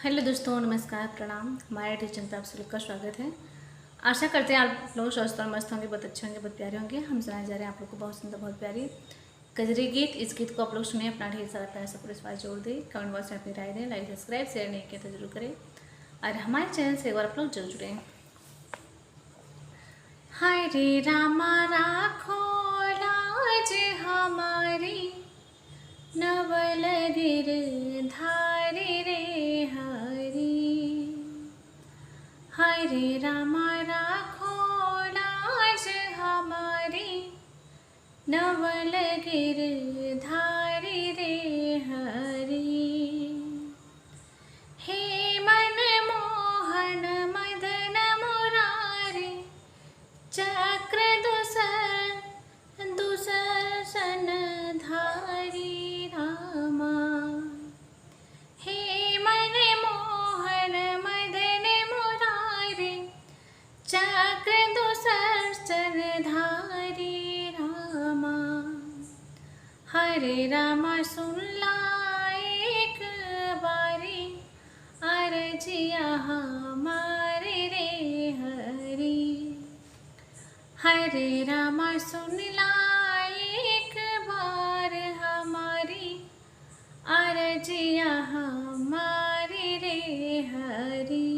Hello दोस्तों, नमस्कार, प्रणाम। हमारे टीचर पे आप सभी का स्वागत है। आशा करते हैं आप लोग स्वस्थ और मस्त होंगे, बहुत अच्छे होंगे, बहुत प्यारे होंगे। हम सुनाए जा रहे हैं आप लोग को बहुत सुंदर, बहुत प्यारी कजरी गीत। इस गीत को आप लोग सुने, अपना ढेर सारा प्यार से पूरे जोड़ दें, कमेंट बॉक्स में अपनी राय दें, लाइक सब्सक्राइब शेयर नहीं किया तो जरूर करें और हमारे चैनल से एक बार आप लोग जरूर जुड़ें। हरे रामा राखो लाज हमारी, नवल गिरधारी रे हरी। हरे रामा राखो लाज हमारी, नवल गिरधारी रे हरी। हे मन मोहन मदन मुरारी, चक्र दुसर्सन धारी रामा। हे मन मोहन मदन मुरारी, चक्र दुसर्सन धारी रामा। हरे रामा सुन ला एक बारी, अर्जिया हमारी रे हरी। हरे रामा सुन ला एक बार हमारी, अर्जिया हमारी रे हरी।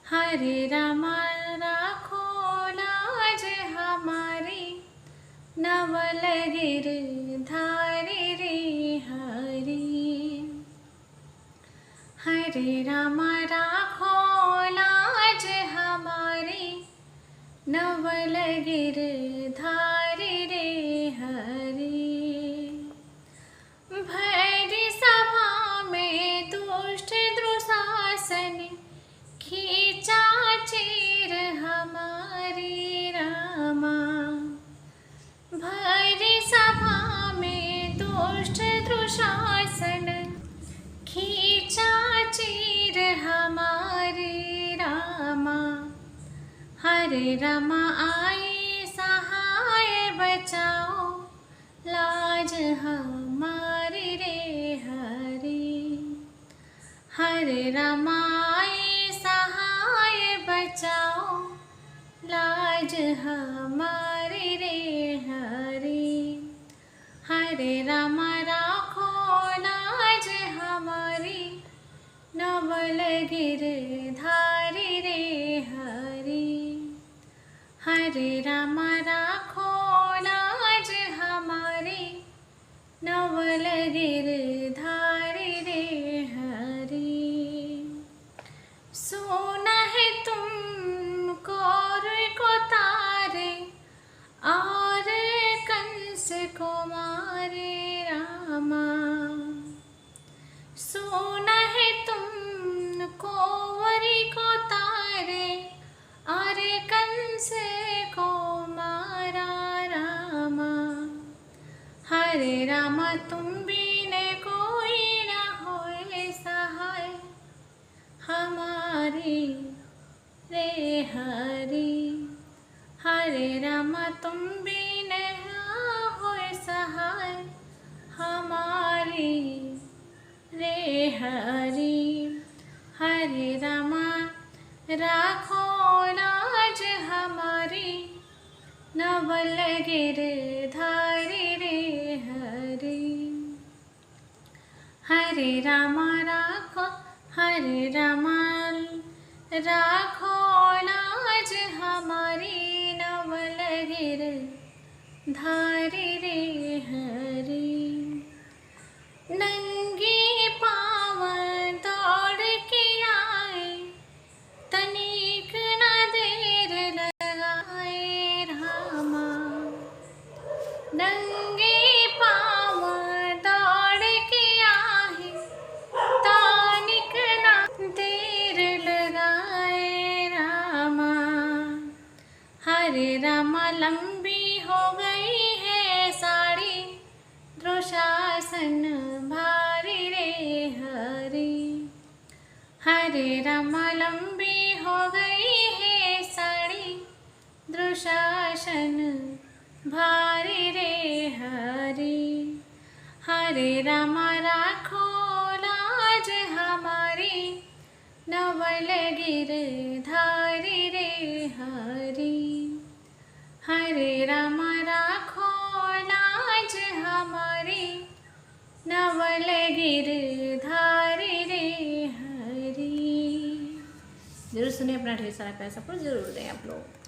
हरे रामा राखो लाज हमारी, नवल गिरधारी रे हरी। हरे रामा राखो लाज हमारी, नवल गिरधारी रे हरी। भैरी सभा में दुष्ट दुशासन, खींचा चीर हमारी रामा। भैरी सभा में दुष्ट दुशासन, खींचा चीर हमारी रामा। हरे रामा आई सहाय बचाओ, लाज हमारी रे हरी। हरे रामा आई सहाय बचाओ, लाज हमारी रे हरी। हरे रामा राखो लाज हमारी, नवल गिरधारी रे हरी। हरे रामा राखो लाज हमारी, नवल गिरधारी रे हरी। सोना है तुम कौर को तारे, और कंस को मारे रामा। सोना है तुम कौवरी को तारे, और कंस को मारा रामा। हरे रामा तुम बिन कोई न होए सहाय, हमारी रे हरी। हरे रामा तुम बिन होए सहाय, हमारी रे हरी। हरे रामा राखो लाज हमारी, नवल गिरधारी रे हरी। हरे रामा राखो, हरे रामा राखो लाज हमारी, नवल गिरधारी रे हरी। नंगी पाँव दौड़ के आए, तनिक न देर लगाए रामा। नंगे पाँव दौड़ के आए, तनिक न देर लगाए रामा। हरे रामा लंबी हो गई है साड़ी, दुशासन भारी रे हरी। हरे रामा लंबी हो गई है साड़ी, दुशासन भारी रे हरी। हरे रामा राखो लाज हमारी, नवल गिरधारी रे हरि। हरे राम राखो लाज हमारी, नवल गिरधारी रे हरि। जरूर सुने, अपना ढेर सारा प्यार सपोर्ट जरूर दें आप लोग।